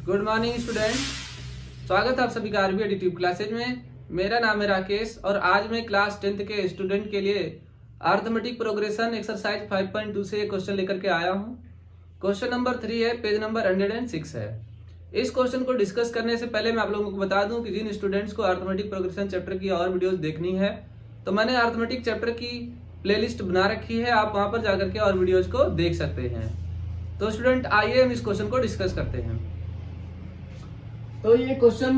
Good morning student. स्वागत है आप सभी का आरबी एडिटिव क्लासेज में। मेरा नाम है राकेश और आज मैं क्लास 10th के स्टूडेंट के लिए अरिथमेटिक प्रोग्रेशन एक्सरसाइज 5.2 से क्वेश्चन लेकर के आया हूं। क्वेश्चन नंबर 3 है, पेज नंबर 106 है। इस क्वेश्चन को डिस्कस करने से पहले मैं आप लोगों को बता दूं कि जिन स्टूडेंट्स को अरिथमेटिक प्रोग्रेशन चैप्टर की और वीडियोस देखनी है तो मैंने अरिथमेटिक चैप्टर की प्लेलिस्ट बना रखी है, आप वहां पर जाकर के और वीडियोज को देख सकते हैं। तो स्टूडेंट आइए हम इस क्वेश्चन को डिस्कस करते हैं। तो ये क्वेश्चन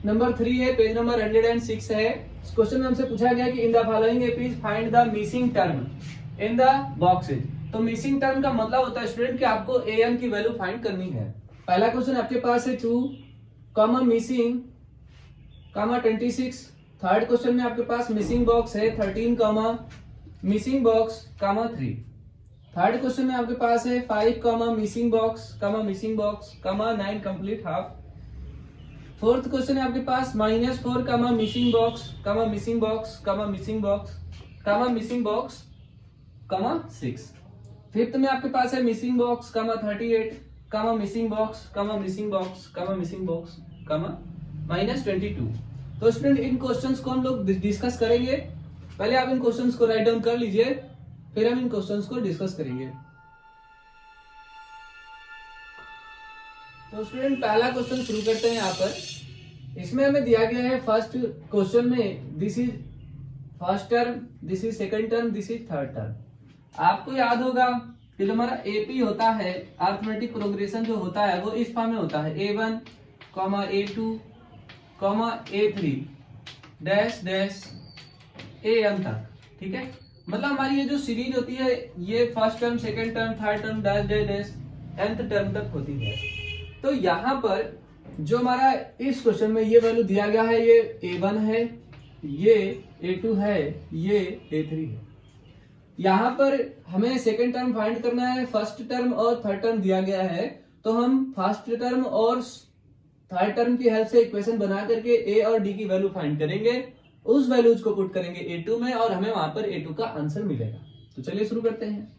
नंबर 3 है, पेज नंबर 106 है। इस क्वेश्चन में हमसे पूछा गया कि in the following APs find the missing term in the boxes. तो मिसिंग टर्म का मतलब होता है स्टूडेंट कि आपको an की वैल्यू फाइंड करनी है। पहला क्वेश्चन आपके पास है 2 मिसिंग 26। थर्ड क्वेश्चन में आपके पास मिसिंग बॉक्स है 13 मिसिंग बॉक्स 3। थर्ड क्वेश्चन में आपके पास है 5 missing box 9 complete half. Fourth question है आपके पास -4 मिसिंग बॉक्स 6। फिफ्थ में आपके पास है मिसिंग बॉक्स 38 मिसिंग बॉक्स -22। तो स्टूडेंट इन क्वेश्चंस को हम लोग डिस्कस करेंगे। पहले आप इन क्वेश्चंस को राइट डाउन कर लीजिए, फिर हम इन क्वेश्चंस को डिस्कस करेंगे। तो स्टूडेंट पहला क्वेश्चन शुरू करते हैं। यहाँ पर इसमें हमें दिया गया है फर्स्ट क्वेश्चन में this is first term, this is second term, this is third term. आपको याद होगा कि जो हमारा एपी होता है, अरिथमेटिक प्रोग्रेशन जो होता है वो इस फॉर्म में होता है A1, A2, A3 dash dash AN तक। ठीक है, मतलब हमारी ये जो सीरीज होती है ये first term, second term, third term dash dash dash nth term तक होती है। तो यहाँ पर जो हमारा इस क्वेश्चन में ये वैल्यू दिया गया है, ये A1 है, ये A2 है, ये A3 है। यहाँ पर हमें सेकंड टर्म फाइंड करना है, फर्स्ट टर्म और थर्ड टर्म दिया गया है। तो हम फर्स्ट टर्म और थर्ड टर्म की हेल्प से इक्वेशन बना करके A और D की वैल्यू फाइंड करेंगे, उस वैल्यूज को पुट करेंगे A2 में और हमें वहां पर A2 का आंसर मिलेगा। तो चलिए शुरू करते हैं।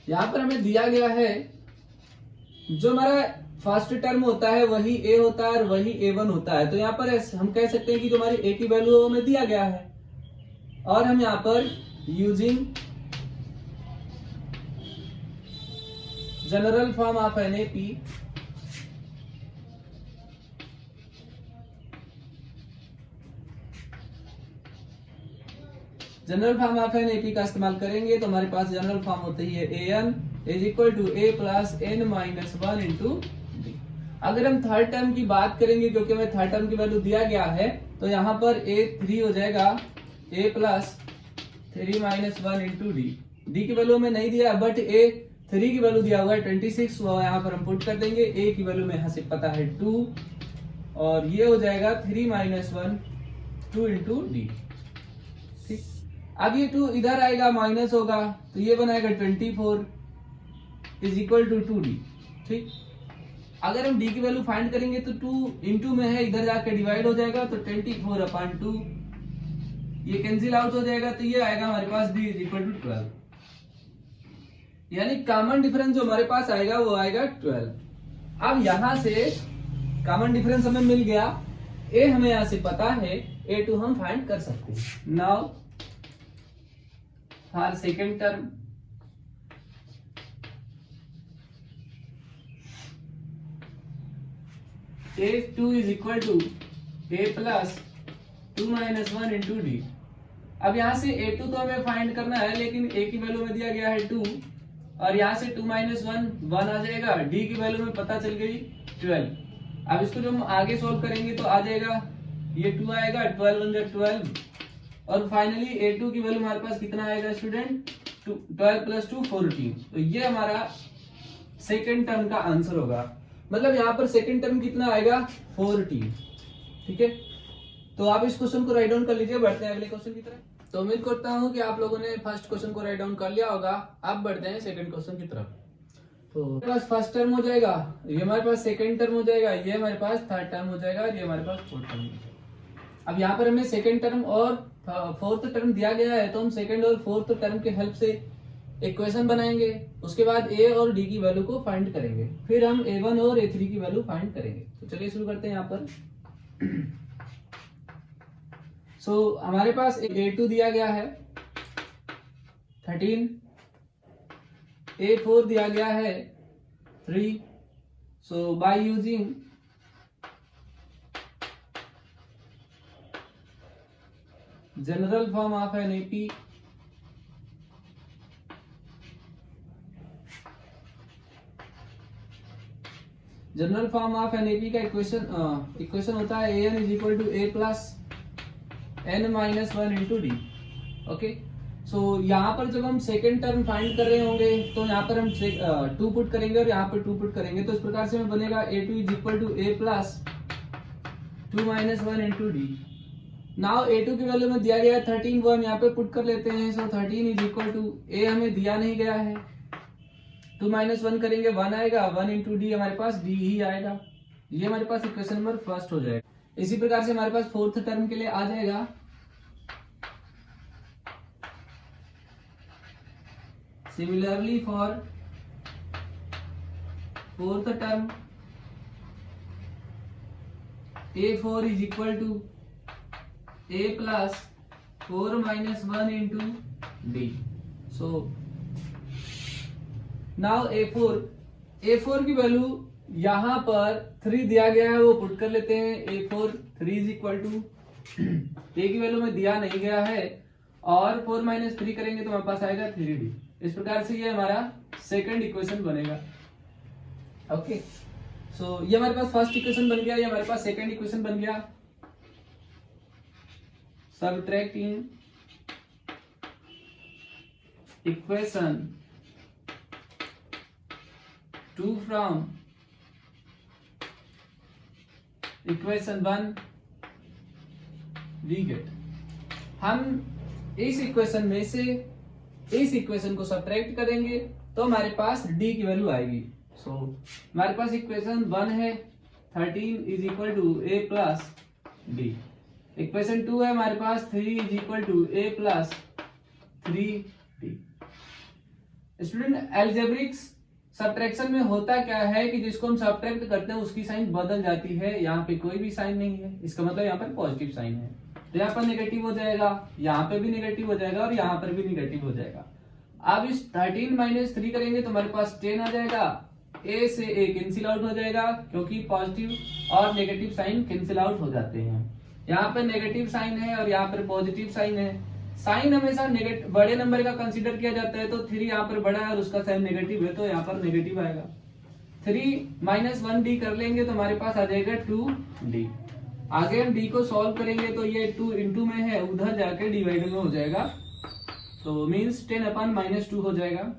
यहाँ पर हमें दिया गया है जो हमारा फर्स्ट टर्म होता है वही A होता है और वही A1 होता है। तो यहाँ पर हम कह सकते हैं कि जो हमारी A की वैल्यू हमें दिया गया है और हम यहाँ पर using general form of an AP का इस्तेमाल करेंगे। तो हमारे पास जनरल फॉर्म होती है an is equal to a plus n minus 1 into d. अगर हम थर्ड टर्म की बात करेंगे, क्योंकि हमें थर्ड टर्म की वैल्यू दिया गया है, तो यहाँ पर a3 हो जाएगा a plus 3 minus 1 into D. D की वैल्यू हमें नहीं दिया, बट a3 की वैल्यू दिया हुआ है 26, वो यहाँ पर हम पुट कर देंगे। a की वैल्यू में यहाँ से पता है 2 और ये हो जाएगा 3 माइनस 1 2 इंटू डी। ठीक, अब ये 2 इधर आएगा, माइनस होगा, तो ये बनाएगा 24 इज इक्वल टू 2d। ठीक, अगर हम d की वैल्यू फाइंड करेंगे तो 2 इंटू में है, इधर जाके डिवाइड हो जाएगा, तो 24/2 ये कैंसिल आउट हो जाएगा, तो ये आएगा हमारे पास d इज इक्वल टू 12। यानी कॉमन डिफरेंस जो हमारे पास आएगा वो आएगा 12। अब यहां से कॉमन डिफरेंस हमें मिल गया, a हमें यहां से पता है, a2 हम फाइंड कर सकते हैं। Now for second term A2 is equal to A plus 2 minus 1 into D। अब यहाँ से A2 तो हमें फाइंड करना है, लेकिन A की वैल्यू में दिया गया है 2 और यहाँ से 2 माइनस 1 आ जाएगा। D की वैल्यू में पता चल गई 12। अब इसको जो हम आगे सोल्व करेंगे तो आ जाएगा, ये 2 आएगा, 12 1 12 और फाइनली A2 की वैल्यू हमारे पास कितना आएगा स्टूडेंट, 12 प्लस 2 14। तो ये हमारा सेकेंड टर्म का आंसर होगा। मतलब यहाँ पर सेकंड टर्म कितना आएगा 14। ठीक है, तो आप इस क्वेश्चन को राइट डाउन कर लीजिए। बढ़ते हैं अगले क्वेश्चन की तरफ। तो उम्मीद करता हूँ कि आप लोगों ने फर्स्ट क्वेश्चन को राइट डाउन कर लिया होगा। अब बढ़ते हैं सेकंड क्वेश्चन की तरफ। तो हमारे पास फर्स्ट टर्म हो जाएगा, ये हमारे पास सेकंड टर्म हो जाएगा, ये हमारे पास थर्ड टर्म हो जाएगा और ये हमारे पास फोर्थ टर्म हो जाएगा। अब यहाँ पर हमें सेकंड टर्म और फोर्थ टर्म दिया गया है, तो हम सेकंड और फोर्थ टर्म के हेल्प से इक्वेशन बनाएंगे, उसके बाद ए और डी की वैल्यू को फाइंड करेंगे, फिर हम A1 और A3 की वैल्यू फाइंड करेंगे। तो चलिए शुरू करते हैं यहाँ पर। हमारे पास A2 दिया गया है 13, A4 दिया गया है 3। So by using general form of an AP, general form of an AP का इक्वेशन होता है an is equal to a plus n minus 1 into d. Okay, so यहाँ पर जब हम सेकेंड टर्म फाइंड कर रहे होंगे तो यहाँ पर हम 2 पुट करेंगे और यहाँ पर 2 पुट करेंगे, तो इस प्रकार से हमें बनेगा a2 is equal to a plus 2 minus 1 into d. Now a2 की वैल्यू में दिया गया है 13, वो हम यहाँ पे पुट कर लेते हैं। सो 13 इज इक्वल टू a हमें दिया नहीं गया है, 2 माइनस 1 करेंगे 1 आएगा, 1 इंटू डी हमारे पास डी ही आएगा। ये हमारे पास इक्वेशन नंबर फर्स्ट हो जाएगा। इसी प्रकार से हमारे पास फोर्थ टर्म के लिए आ जाएगा similarly for fourth term a4 is equal to a plus 4 minus 1 into d. So now A4 की वैल्यू यहां पर 3 दिया गया है, वो पुट कर लेते हैं। A4 3 is equal to A की वैल्यू में दिया नहीं गया है और 4 माइनस 3 करेंगे तो हमारे पास आएगा 3D। इस प्रकार से ये हमारा सेकंड इक्वेशन बनेगा। ओके, सो ये हमारे पास फर्स्ट इक्वेशन बन गया, ये हमारे पास सेकंड इक्वेशन बन गया। Subtracting equation 2 from equation 1 we get, हम इस इक्वेशन में से इस इक्वेशन को सब्ट्रैक्ट करेंगे तो हमारे पास d की वैल्यू आएगी। सो हमारे पास इक्वेशन 1 है 13 is equal to a plus d. Equation 2 है हमारे पास 3 is equal to a plus 3d। Student, algebraics subtraction में होता क्या है कि जिसको हम सब्ट्रैक्ट करते हैं उसकी साइन बदल जाती है। यहाँ पे कोई भी साइन नहीं है, इसका मतलब यहाँ पर पॉजिटिव साइन है, तो यहाँ पर नेगेटिव हो जाएगा, यहाँ पे भी नेगेटिव हो जाएगा और यहाँ पर भी नेगेटिव हो जाएगा। अब इस 13 माइनस 3 करेंगे तो हमारे पास 10 आ जाएगा। ए से ए कैंसिल आउट हो जाएगा क्योंकि पॉजिटिव और नेगेटिव साइन कैंसिल आउट हो जाते हैं। यहाँ पर नेगेटिव साइन है और यहाँ पर पॉजिटिव साइन है। साइन हमेशा बड़े नंबर का कंसीडर किया जाता है, तो 3 यहाँ पर बड़ा है और उसका साइन नेगेटिव है तो यहाँ पर नेगेटिव आएगा। 3 माइनस 1d कर लेंगे तो हमारे पास आ जाएगा 2d। आगे हम d को सॉल्व करेंगे तो ये 2 इंटू में है, उधर जाके डिवाइड में हो जाएगा, तो मीन्स 10 अपन माइनस 2 हो जाएगा।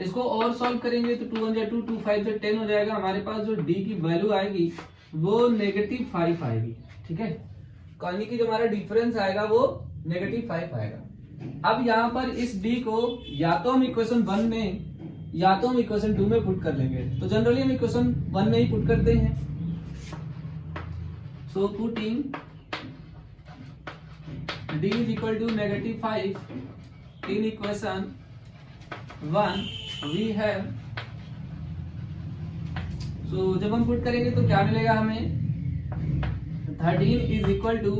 इसको और सॉल्व करेंगे तो 2 1 जा 2, 2 5 जा 10 हो जाएगा। हमारे पास जो d की वैल्यू आएगी वो -5 आएगी। ठीक है, यानी कि जो हमारा डिफरेंस आएगा वो -5 आएगा। अब यहाँ पर इस d को या तो हम इक्वेशन 1 में या तो हम इक्वेशन 2 में पुट कर लेंगे, तो जनरली हम इक्वेशन 1 में ही पुट करते हैं। So putting d is equal to -5 in equation 1 we have, so जब हम पुट करेंगे तो क्या मिलेगा हमें, 13 इज इक्वल टू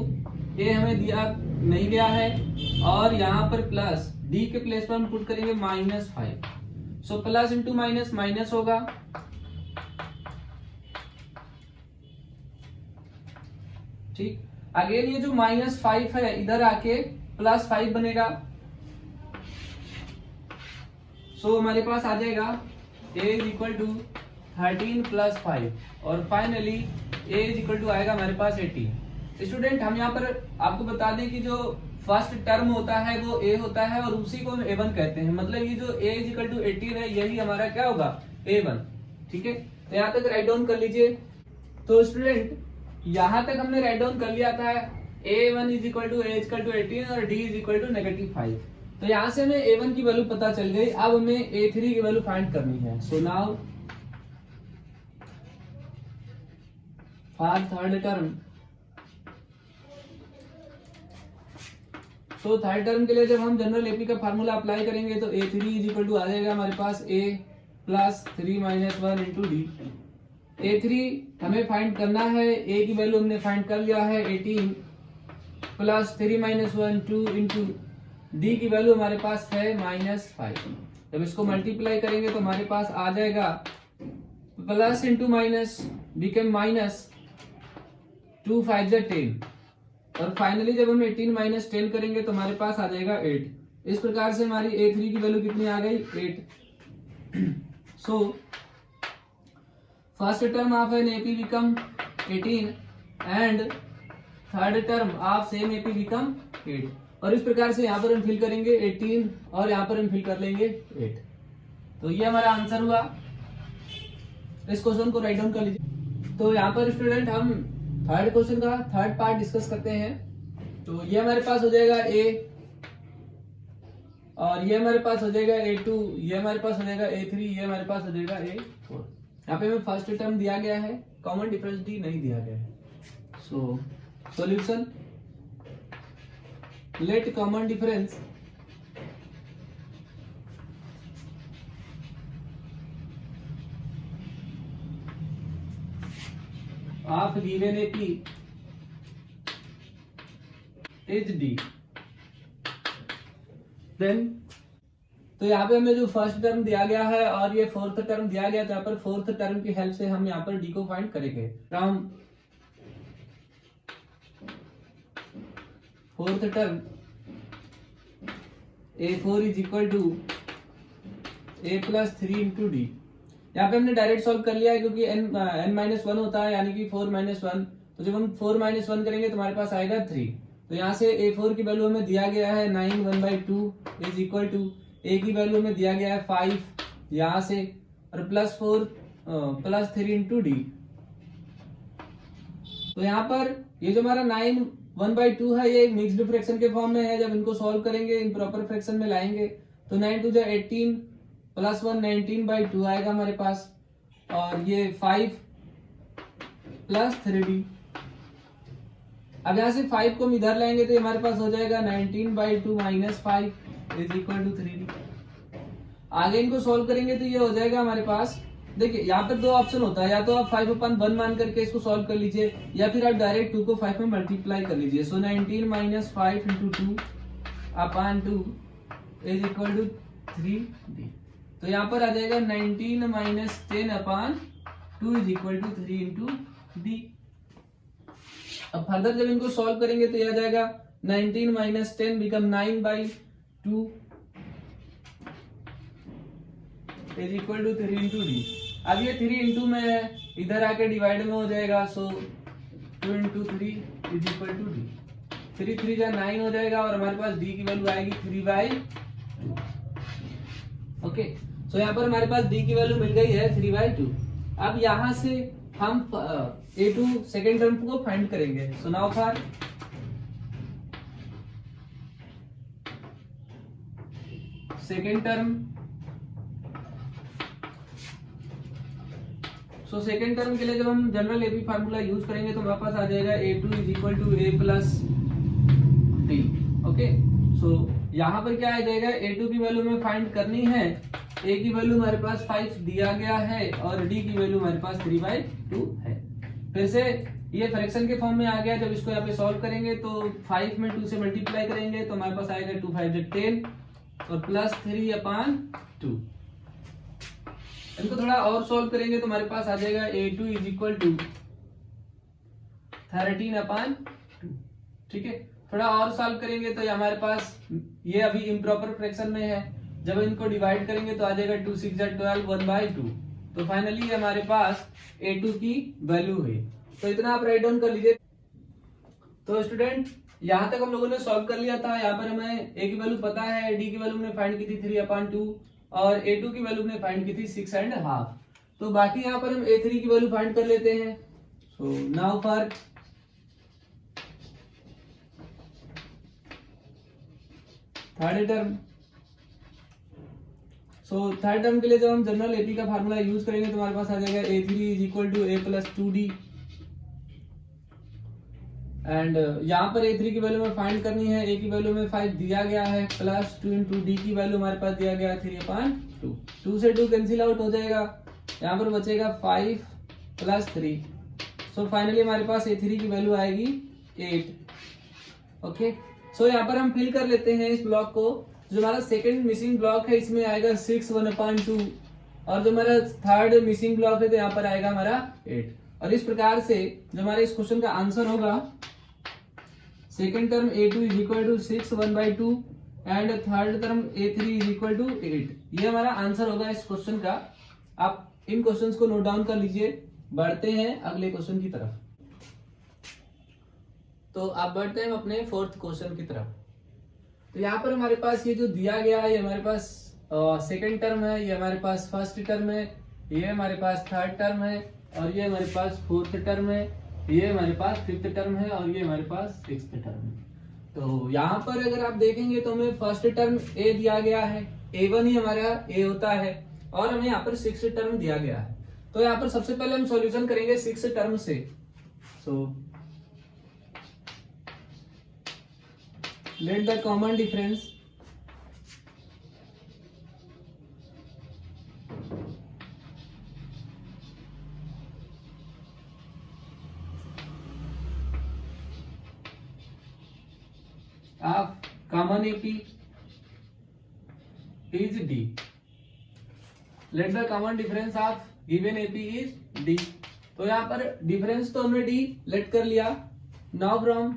ए हमें दिया नहीं गया है और यहाँ पर प्लस डी के प्लेस पर हम पुट करेंगे -5। So plus into minus minus होगा, ठीक। अगेन ये जो -5 है इधर आके +5 बनेगा। सो हमारे पास आ जाएगा a इज इक्वल टू 13 + 5 और finally a is equal to आएगा हमारे पास 18। स्टूडेंट, हम यहाँ पर आपको बता दें कि जो फर्स्ट टर्म होता है वो a होता है और उसी को हम a1 कहते हैं। मतलब ये जो a इज इक्वल टू 18 है यही हमारा क्या होगा, a1। ठीक है, तो यहाँ तक राइट डाउन कर लीजिए। तो स्टूडेंट, यहाँ तक हमने राइट डाउन कर लिया था a1 इज इक्वल टू 18 और d इज इक्वल टू -5। तो यहाँ से हमें a1 की वैल्यू पता चल गई। अब हमें a3 की वैल्यू फाइंड करनी है। सो now for third term so third term के लिए जब हम जनरल एपी का फार्मूला अप्लाई करेंगे तो A3 इज इक्वल टू आ जाएगा हमारे पास A plus 3 minus 1 into D. A3 हमें फाइंड करना है, A की वैल्यू हमने फाइंड कर लिया है 18 प्लस 3 माइनस 1 2 इंटू डी की वैल्यू हमारे पास है -5। जब इसको मल्टीप्लाई करेंगे तो हमारे पास आ जाएगा plus into minus become minus 2 5 10, और फाइनली जब हम 18 माइनस 10 करेंगे तो हमारे पास आ जाएगा 8। इस प्रकार से हमारी A3 की वैल्यू कितनी आ गई 8। So first term of an AP become 18 and third term of same AP become 8, और इस प्रकार से यहाँ पर हम फिल करेंगे 18 और यहाँ पर हम फिल कर लेंगे 8। तो ये हमारा आंसर हुआ। इस क्वेश्चन को राइट डाउन कर लीजिए। तो यहाँ पर स्टूडेंट हम थर्ड क्वेश्चन का थर्ड पार्ट डिस्कस करते हैं। तो ये हमारे पास हो जाएगा A, और ये हमारे पास हो जाएगा A2, ये हमारे पास हो जाएगा A3, ये हमारे पास हो जाएगा A4। यहाँ पे हमें फर्स्ट टर्म दिया गया है, कॉमन डिफरेंस डी नहीं दिया गया है। So solution, let common difference of given AP is D। Then तो यहाँ पे हमें जो फर्स्ट टर्म दिया गया है और ये फोर्थ टर्म दिया गया, तो यहाँ पर फोर्थ टर्म की हेल्प से हम यहाँ पर D को फाइंड करेंगे। From fourth term A4 is equal to A plus 3 into d. यहाँ पे हमने डायरेक्ट सॉल्व कर लिया है क्योंकि n माइनस 1 होता है, यानी कि 4 माइनस 1। तो जब हम 4 माइनस 1 करेंगे तो हमारे पास आएगा 3। तो यहाँ से A4 की वैल्यू हमें दिया गया है 9 1/2 इज इक्वल टू A की वैल्यू हमें दिया गया है 5 यहाँ से, और प्लस 4 प्लस 3 इंटू डी। तो यहाँ पर ये जो हमारा 9 1/2 है ये मिक्स्ड फ्रैक्शन के फॉर्म में है। जब इनको सॉल्व करेंगे इम्प्रॉपर फ्रैक्शन में लाएंगे तो 9 2 18 प्लस 1 19/2 आएगा हमारे पास, और ये 5 प्लस 3d। अब यहाँ से 5 को हम इधर लाएंगे तो हमारे पास हो जाएगा 19/2 minus 5 is equal to 3d। आगे इनको सॉल्व करेंगे तो ये हो जाएगा हमारे पास, देखिए यहाँ पर दो ऑप्शन होता है, या तो आप 5/1 मान करके इसको सॉल्व कर लीजिए, या फिर आप डायरेक्ट 2 को 5 में मल्टीप्लाई कर लीजिए। So 19 minus 5 into 2 upon 2 is equal to 3d। तो यहाँ पर आ जाएगा 19 minus 10 upon 2 is equal to 3 into d. अब फर्दर जब इनको सॉल्व करेंगे तो यह आ जाएगा 19 minus 10 become 9/2 is equal to 3 into d. अब ये 3 इंटू में है, इधर आके डिवाइड में हो जाएगा, so 2 into 3 is equal to d. 3 3 जा 9 हो जाएगा, और हमारे पास डी की वैल्यू आएगी 3/2। ओके, सो यहाँ पर हमारे पास डी की वैल्यू मिल गई है 3/2। अब यहाँ से हम A2 सेकेंड टर्म को फाइंड करेंगे। सो now for second term, so second term के लिए जब हम जनरल एपी फार्मूला यूज करेंगे तो हमारे पास आ जाएगा A2 is equal to A plus d. Okay, so यहाँ पर क्या आ जाएगा, A2 की वैल्यू हमें फाइंड करनी है। A की वैल्यू हमारे पास 5 दिया गया है, और D की वैल्यू हमारे पास 3/2 है। फिर से ये फ्रैक्शन के फॉर्म में आ गया। जब इसको यहाँ पे सॉल्व करेंगे तो 5 में 2 से मल्टीप्लाई करेंगे तो हमारे पास आएगा 2 5 10 और प्लस 3/2। इनको थोड़ा और सॉल्व करेंगे तो हमारे पास आ जाएगा A2 इज इक्वल टू 13/2। ठीक है, थोड़ा और सॉल्व करेंगे तो हमारे पास ये अभी इम्प्रॉपर फ्रैक्शन में है। जब इनको डिवाइड करेंगे तो आ जाएगा 2 6 12 1/2। तो फाइनली हमारे पास A2 की वैल्यू हुई। तो इतना आप राइट डाउन कर लीजिए। तो स्टूडेंट यहाँ तक हम लोगों ने सॉल्व कर लिया था। यहाँ पर हमें A की वैल्यू पता है, D की वैल्यू हमने फाइंड की थी 3/2, और A2 की वैल्यू हमने फाइंड की थी 6.5। तो बाकी यहाँ पर हम A3 की वैल्यू फाइंड कर लेते हैं। So now for third term, so third term के लिए जब हम जनरल एपी का फार्मूला यूज करेंगे तो हमारे पास आ जाएगा A3 is equal to A plus 2D। And यहाँ पर A3 की वैल्यू में फाइंड करनी है। A की वैल्यू में 5 दिया गया है, प्लस 2 इंटू डी की वैल्यू हमारे पास दिया गया है 3/2। 2 से 2 कैंसिल आउट हो जाएगा, यहाँ पर बचेगा 5 प्लस 3। सो फाइनली हमारे पास A3 की वैल्यू आएगी 8। ओके, सो यहाँ पर हम फिल कर लेते हैं इस ब्लॉक को। जो हमारा सेकंड मिसिंग ब्लॉक है इसमें आएगा 6 1/2, और जो हमारा थर्ड मिसिंग ब्लॉक है तो यहाँ पर आएगा हमारा 8। और इस प्रकार से जो हमारे इस क्वेश्चन का आंसर होगा, second term A2 is equal to 6 1/2 and third term A3 is equal to 8। ये हमारा आंसर होगा इस क्वेश्चन का। आप इन क्वेश्चंस को नोट डाउन कर लीजिए। बढ़ते हैं अगले क्वेश्चन की तरफ। तो आप बढ़ते हैं अपने फोर्थ क्वेश्चन की तरफ। तो यहाँ पर हमारे पास ये जो दिया गया है, ये हमारे पास सेकंड टर्म है, ये हमारे पास फर्स्ट टर्म है, ये हमारे पास थर्ड टर्म है, और ये हमारे पास फोर्थ टर्म है, ये हमारे पास फिफ्थ टर्म है, और ये हमारे पास सिक्स्थ टर्म है। तो यहाँ पर अगर आप देखेंगे तो हमें फर्स्ट टर्म A दिया गया है, A1 ही हमारा A होता है, और हमें यहाँ पर सिक्स्थ टर्म दिया गया है। तो यहाँ पर सबसे पहले हम सॉल्यूशन करेंगे सिक्स्थ टर्म से। So let the common difference of common AP is D. Let the common difference of given AP is D. तो यहाँ पर डिफरेंस तो हमने D लेट कर लिया। Now from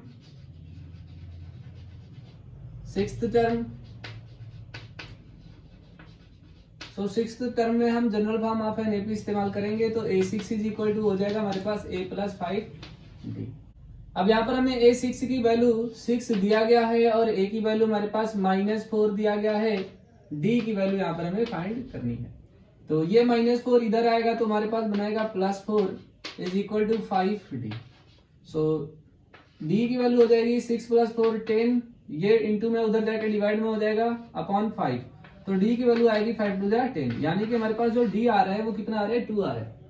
sixth term, so sixth term में हम general form of an AP इस्तेमाल करेंगे। तो A6 इज इक्वल टू हो जाएगा हमारे पास A प्लस 5D। अब यहाँ पर हमें A6 की वैल्यू 6 दिया गया है, और A की वैल्यू हमारे पास -4 दिया गया है। D की वैल्यू यहाँ पर हमें फाइंड करनी है। तो ये -4 इधर आएगा तो हमारे पास बनाएगा +4 is equal to 5D। So D की वैल्यू हो जाएगी 6 + 4 10, ये इंटू में उधर जाकर डिवाइड में हो जाएगा अपॉन 5। तो D की वैल्यू आएगी 5 2 10, यानी कि हमारे पास जो D आ रहा है वो कितना आ रहा है, 2 आ रहा है।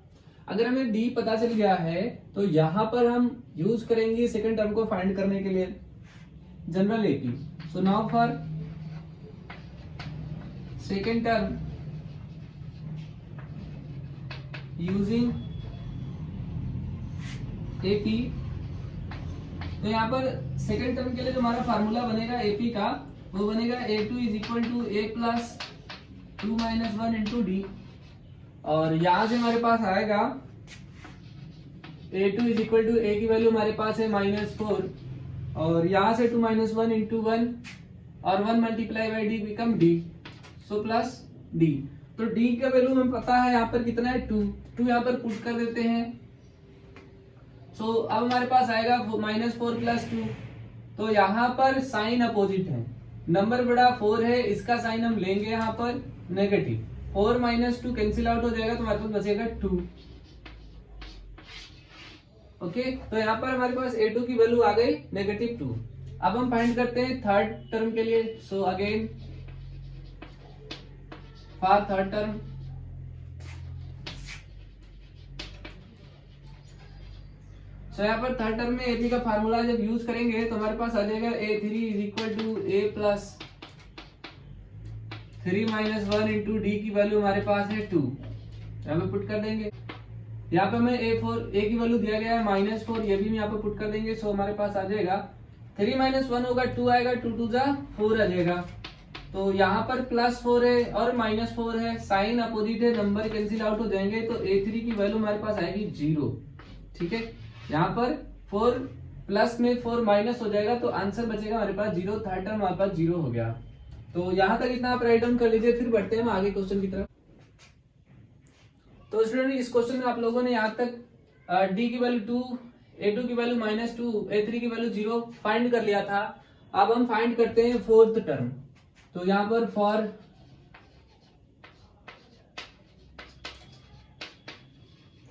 अगर हमें D पता चल गया है तो यहाँ पर हम यूज करेंगे सेकंड टर्म को फाइंड करने के लिए general AP। So now for second term using AP, तो यहाँ पर सेकंड टर्म के लिए जो हमारा फार्मूला बनेगा AP का, वो बनेगा A2 is equal to A plus 2 - 1 into D। और यहां से हमारे पास आएगा A2 is equal to A की वैल्यू हमारे पास है -4, और यहां से 2 - 1 इंटू 1, और 1 multiply by D become D, so plus D। तो D का वैल्यू हमें पता है यहाँ पर कितना है, 2 यहाँ पर पुट कर देते हैं। सो अब हमारे पास आएगा -4 + 2। तो यहाँ पर साइन अपोजिट है, नंबर बड़ा 4 है, इसका साइन हम लेंगे यहाँ पर नेगेटिव। 4 - 2 कैंसिल आउट हो जाएगा तो हमारे पास बचेगा 2। ओके, तो यहाँ पर हमारे पास A2 की वैल्यू आ गई -2। अब हम फाइंड करते हैं थर्ड टर्म के लिए। So again for third term, so यहाँ पर थर्ड टर्म में AP का फार्मूला जब यूज करेंगे तो हमारे पास आ जाएगा A3 is equal to A plus 3 - 1 into D की वैल्यू हमारे पास है 2, यहाँ पे पुट कर देंगे। यहाँ पे हमें A की वैल्यू दिया गया है -4, ये भी हम यहाँ पे पुट कर देंगे। सो हमारे पास आ जाएगा 3 - 1 होगा 2 आएगा, 2 2 जा 4 आ जाएगा। तो यहाँ पर +4 है और -4 है, साइन अपोजिट है, नंबर कैंसिल आउट हो जाएंगे। तो A3 की वैल्यू हमारे पास आएगी 0। ठीक है, यहाँ पर 4 प्लस में 4 माइनस हो जाएगा तो आंसर बचेगा हमारे पास 0। थर्ड टर्म हमारे पास 0 हो गया। तो यहाँ तक इतना आप राइट डाउन कर लीजिए, फिर बढ़ते हैं हम आगे क्वेश्चन की तरफ। तो स्टूडेंट इस क्वेश्चन में आप लोगों ने यहाँ तक D की वैल्यू 2, A2 की वैल्यू -2, A3 की वैल्यू 0 फाइंड कर लिया था। अब हम फाइंड करते हैं फोर्थ टर्म। तो यहाँ पर for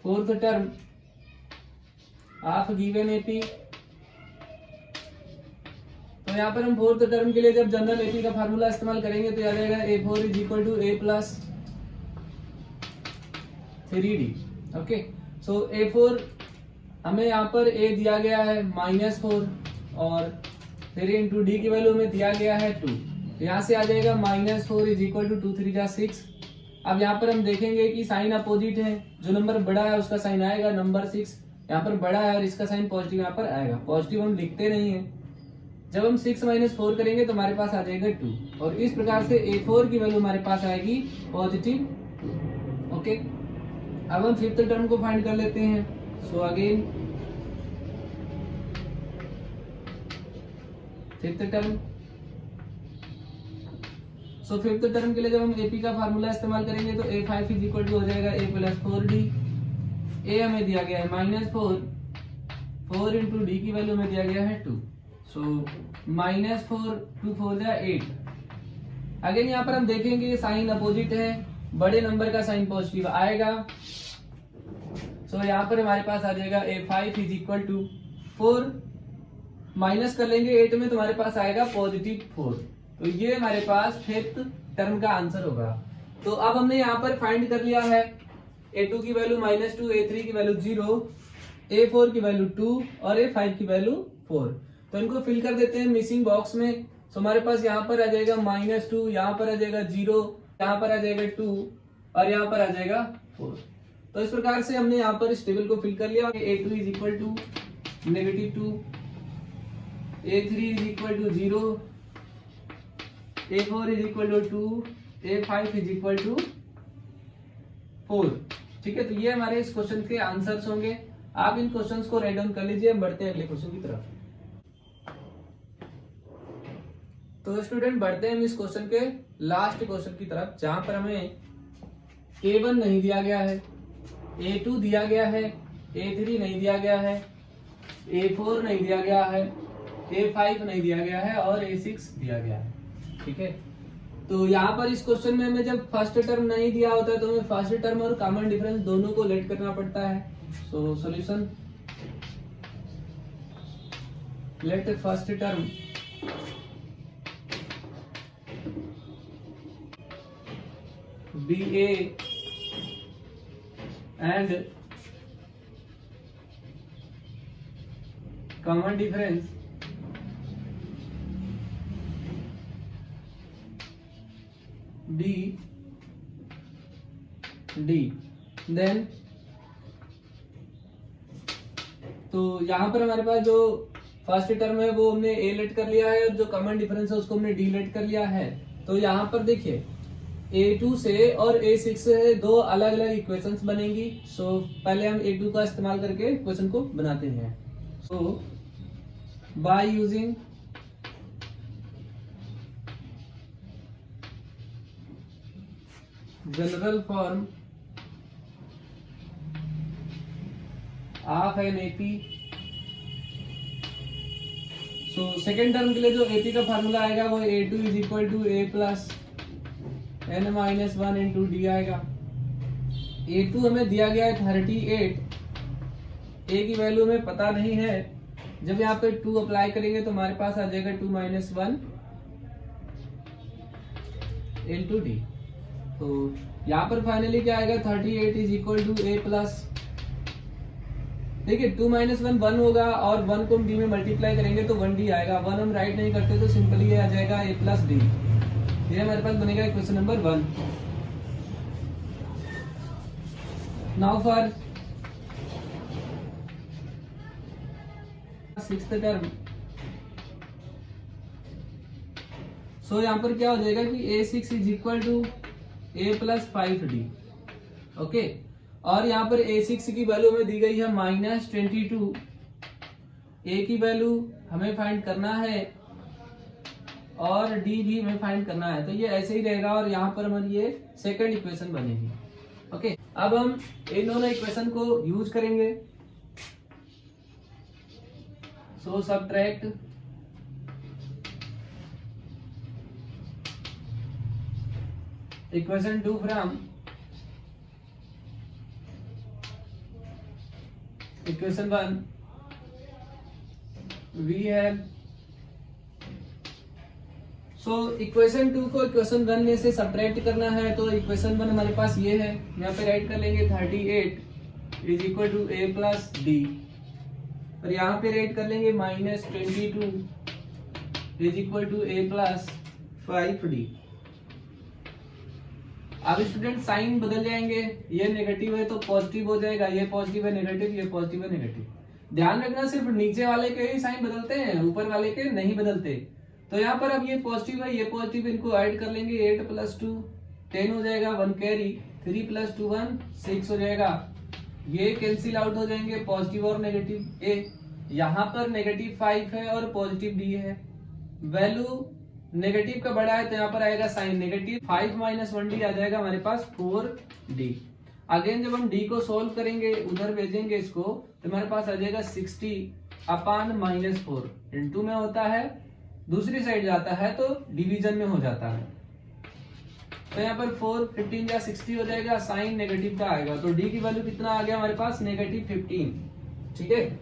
fourth term of given AP, तो यहाँ पर हम फोर्थ टर्म के लिए जब जनरल AP का फार्मूला इस्तेमाल करेंगे तो आ जाएगा A4 is equal to A plus 3D। Okay, so A4 हमें यहाँ पर a दिया गया है -4 और फिर इंटू डी की वैल्यू हमें दिया गया है 2। यहाँ से आ जाएगा -4 इज इक्वल टू 2 3 जा 6। अब यहाँ पर हम देखेंगे कि साइन अपोजिट है, जो नंबर बड़ा है उसका साइन आएगा, नंबर 6 यहाँ पर बड़ा है और इसका साइन पॉजिटिव यहाँ पर आएगा। पॉजिटिव हम लिखते नहीं है, जब हम 6 - 4 करेंगे तो हमारे पास आ जाएगा 2 और इस प्रकार से a4 की वैल्यू हमारे पास आएगी पॉजिटिव 2। ओके, अब हम फिफ्थ टर्म को फाइंड कर लेते हैं। So again fifth term, so fifth term के लिए जब हम एपी का फार्मूला इस्तेमाल करेंगे तो a5 इज इक्वल टू हो जाएगा a + 4d। a हमें दिया गया है -4, 4 इंटू डी की वैल्यू हमें दिया गया है 2। सो -4 2 4 जा 8। अगेन यहाँ पर हम देखेंगे साइन अपोजिट है, बड़े नंबर का साइन पॉजिटिव आएगा। सो यहाँ पर हमारे पास आ जाएगा a5 is equal to 4, minus कर लेंगे 8 में तो हमारे पास आएगा पॉजिटिव 4। तो ये हमारे पास फिफ्थ टर्म का आंसर होगा। तो अब हमने यहाँ पर फाइंड कर लिया है a2 की वैल्यू -2, a3 की वैल्यू 0, a4 की वैल्यू 2 और a5 की वैल्यू 4। तो इनको फिल कर देते हैं मिसिंग बॉक्स में। तो हमारे पास यहाँ पर आ जाएगा -2, यहाँ पर आ जाएगा 0, यहाँ पर आ जाएगा 2 और यहाँ पर आ जाएगा 4। तो इस प्रकार से हमने यहाँ पर इस टेबल को फिल कर लिया। a2 is equal to -2, a3 is equal to 0, a4 is equal to 2, a5 is equal to 4। ठीक है, तो ये हमारे इस क्वेश्चन के आंसर्स होंगे। आप इन क्वेश्चंस को राइट डाउन कर लीजिए। हम बढ़ते हैं अगले क्वेश्चन की तरफ। तो स्टूडेंट बढ़ते हैं हम इस क्वेश्चन के लास्ट क्वेश्चन की तरफ, जहां पर हमें a1 नहीं दिया गया है, a2 दिया गया है, a3 नहीं दिया गया है, a4 नहीं दिया गया है, a5 नहीं दिया गया है और a6 दिया गया है। ठीक है, तो यहाँ पर इस क्वेश्चन में हमें जब फर्स्ट टर्म नहीं दिया होता है तो हमें फर्स्ट टर्म और कॉमन डिफरेंस दोनों को लेट करना पड़ता है। So solution, let first term be a and common difference d d. Then तो यहां पर हमारे पास जो फर्स्ट टर्म है वो हमने ए लेट कर लिया है और जो कॉमन डिफरेंस है उसको हमने डी लेट कर लिया है। तो यहाँ पर देखिए a2 से और a6 से दो अलग अलग इक्वेशंस बनेंगी। सो पहले हम a2 का इस्तेमाल करके इक्वेशन को बनाते हैं। So by using general form of an AP, so second term के लिए जो एपी का फार्मूला आएगा वो a2 is equal to a plus n-1 into d आएगा। a2 हमें दिया गया है 38, a की वैल्यू हमें पता नहीं है। जब यहाँ पे 2 अप्लाई करेंगे तो हमारे पास आ जाएगा 2 - 1 इंटू डी। तो यहाँ पर फाइनली क्या आएगा 38 is equal to a plus, देखिए 2 - 1 1 होगा और 1 को हम डी में मल्टीप्लाई करेंगे तो 1d आएगा। 1 हम राइट नहीं करते तो सिंपली ये आ जाएगा a प्लस डी। ये हमारे पास बनेगा question number 1। Now for sixth term. So यहाँ पर क्या हो जाएगा कि a6 is equal to a plus 5d। Okay, और यहाँ पर a6 की वैल्यू हमें दी गई है -22, a की वैल्यू हमें फाइंड करना है और d भी हमें फाइंड करना है। तो ये ऐसे ही रहेगा और यहाँ पर हमारी ये सेकंड इक्वेशन बनेगी। ओके, अब हम इन दोनों इक्वेशन को यूज करेंगे। So subtract equation 2 from equation 1 we have. So equation 2 को इक्वेशन 1 में से सबट्रैक्ट करना है तो इक्वेशन 1 हमारे पास ये है, यहाँ पे राइट कर लेंगे 38 is equal to a plus d. और यहाँ पे रेट कर लेंगे -22 is equal to a plus 5d। अब स्टूडेंट साइन बदल जाएंगे, ये नेगेटिव है तो पॉजिटिव हो जाएगा, ये पॉजिटिव है नेगेटिव, ये पॉजिटिव है नेगेटिव। ध्यान रखना सिर्फ नीचे वाले के ही साइन बदलते हैं, ऊपर वाले के नहीं बदलते। तो यहाँ पर अब ये पॉजिटिव है ये पॉजिटिव, इनको ऐड कर लेंगे 8 + 2 10 हो जाएगा, 1 कैरी, 3 + 2 1 6 हो जाएगा। ये कैंसिल आउट हो जाएंगे पॉजिटिव और नेगेटिव ए। यहाँ पर -5 है और पॉजिटिव डी है, वैल्यू नेगेटिव का बड़ा है तो यहाँ पर आएगा साइन नेगेटिव। 5 - 1d आ जाएगा हमारे पास 4d। अगेन जब हम d को सोल्व करेंगे उधर भेजेंगे इसको तो हमारे पास आ जाएगा 60/-4 इंटू में होता है, दूसरी साइड जाता है तो डिवीजन में हो जाता है। तो यहाँ पर 4 15 या 60 हो जाएगा, साइन नेगेटिव का आएगा तो d की वैल्यू कितना आ गया हमारे पास -15। ठीक है,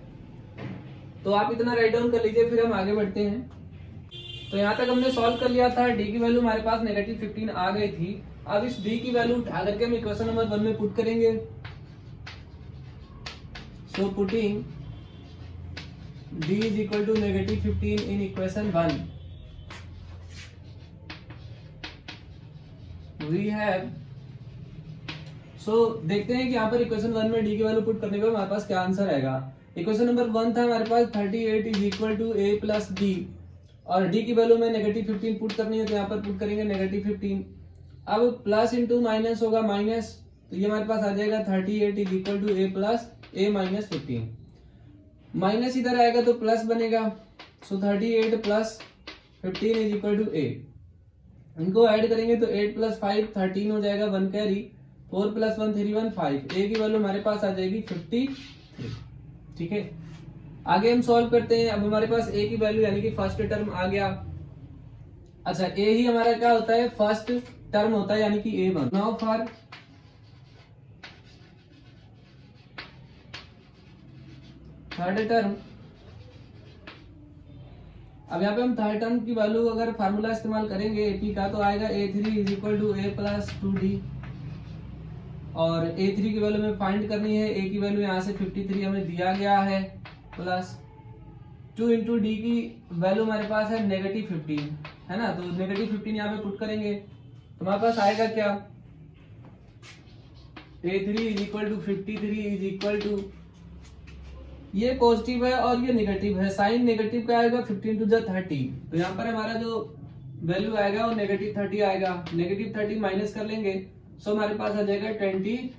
तो आप इतना राइट डाउन कर लीजिए, फिर हम आगे बढ़ते हैं। तो यहाँ तक हमने सॉल्व कर लिया था, d की वैल्यू हमारे पास -15 आ गई थी। अब इस d की वैल्यू उठा करके हम इक्वेशन नंबर 1 में पुट करेंगे। So putting d is equal to -15 in equation 1 we have. So देखते हैं कि यहाँ पर इक्वेशन 1 में d की वैल्यू पुट करने पर हमारे पास क्या आंसर आएगा। इक्वेशन नंबर 1 था हमारे पास 38 is equal to a plus d, और d की वैल्यू में -15 पुट करनी है तो यहाँ पर पुट करेंगे -15। अब प्लस इंटू माइनस होगा माइनस, तो ये हमारे पास आ जाएगा 38 is equal to a plus a -15। Minus इधर आएगा तो प्लस बनेगा, so 38 plus 15 is equal to a। इनको ऐड करेंगे तो 8 + 5 13 हो जाएगा, 1 कैरी, 4 + 1 3 1 5। a की वैल्यू हमारे पास आ जाएगी 53। ठीक है, आगे हम सॉल्व करते हैं। अब हमारे पास a की वैल्यू यानी कि फर्स्ट टर्म आ गया। अच्छा, a ही हमारा क्या होता है फर्स्ट टर्म होता है यानी कि a1। Now for third term, अब यहाँ पे हम थर्ड टर्म की वैल्यू अगर फार्मूला इस्तेमाल करेंगे AP का तो आएगा a3 is equal to a plus 2d, और a3 की वैल्यू में फाइंड करनी है। a की वैल्यू यहाँ से 53 हमें दिया गया है, प्लस 2 इंटू डी की वैल्यू हमारे पास है -15 है ना, तो -15 यहाँ पे पुट करेंगे तो हमारे पास आएगा क्या a3 is equal to 53 is equal to, ये पॉजिटिव है और ये नेगेटिव है, साइन नेगेटिव का आएगा 15 टू द 30, तो यहाँ पर हमारा जो वैल्यू आएगा वो -30 आएगा। -30 माइनस कर लेंगे सो हमारे पास आ जाएगा 23।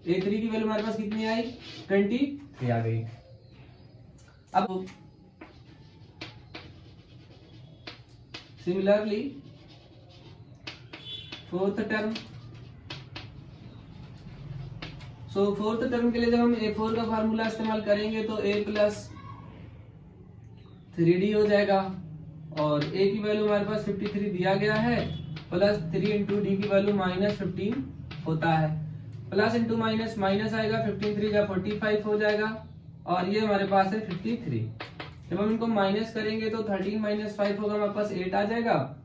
a3 की वैल्यू हमारे पास कितनी आई 23 आ गई। अब सिमिलरली फोर्थ टर्म, सो फोर्थ टर्म के लिए जब हम a4 का फार्मूला इस्तेमाल करेंगे तो a प्लस 3d हो जाएगा, और a की वैल्यू हमारे पास 53 दिया गया है, प्लस 3 इंटू डी की वैल्यू -15 होता है, प्लस इंटू माइनस माइनस आएगा, 15 3 का 45 हो जाएगा, और ये हमारे पास है 53। जब हम इनको माइनस करेंगे तो 13 - 5 होगा, हमारे पास 8 आ जाएगा,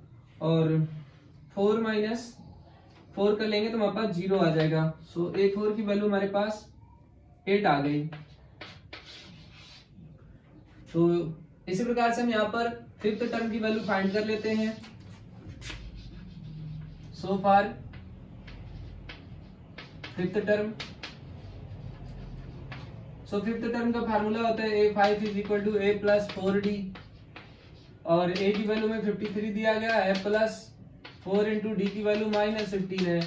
और 4 - 4 कर लेंगे तो हमारे पास 0 आ जाएगा। सो a4 की वैल्यू हमारे पास 8 आ गई। तो इसी प्रकार से हम यहाँ पर फिफ्थ टर्म की वैल्यू फाइंड कर लेते हैं। So for fifth term, so fifth term का फार्मूला होता है a5 is equal to a plus 4d, और a की वैल्यू में 53 दिया गया है, प्लस 4 इंटू डी की वैल्यू -15 है,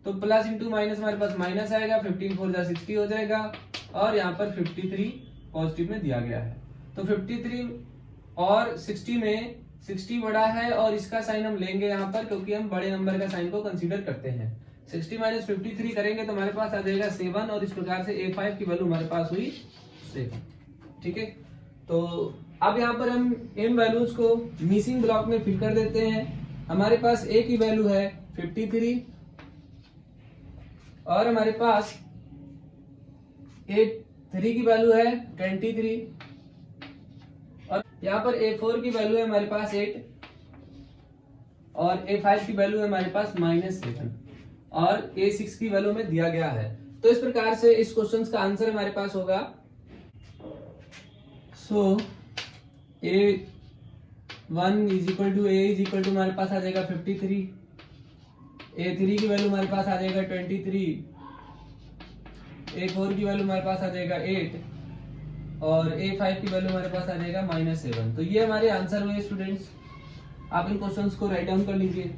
तो प्लस इंटू माइनस हमारे पास माइनस आएगा, 15 4 जा 60 हो जाएगा, और यहाँ पर 53 पॉजिटिव में दिया गया है। तो 53 और 60 में 60 बड़ा है और इसका साइन हम लेंगे यहाँ पर, क्योंकि हम बड़े नंबर का साइन को कंसीडर करते हैं। 60 - 53 करेंगे तो हमारे पास आ जाएगा 7, और इस प्रकार से a5 की वैल्यू हमारे पास हुई 7। ठीक है, तो अब यहाँ पर हम इन वैल्यूज को मिसिंग ब्लॉक में फिल कर देते हैं। हमारे पास a की वैल्यू है 53, और हमारे पास a3 की वैल्यू है 23, और यहाँ पर a4 की वैल्यू है हमारे पास 8, और a5 की वैल्यू है हमारे पास -7, और a6 की वैल्यू में दिया गया है। तो इस प्रकार से इस क्वेश्चन का आंसर हमारे पास होगा सो A1 इज इक्वल टू हमारे पास आ जाएगा 53, A3 की वैल्यू हमारे पास आ जाएगा 23, A4 की वैल्यू हमारे पास आ जाएगा 8 और A5 की वैल्यू हमारे पास आ जाएगा -7। तो ये हमारे आंसर हुए स्टूडेंट्स। आप इन क्वेश्चंस को राइट डाउन कर लीजिए।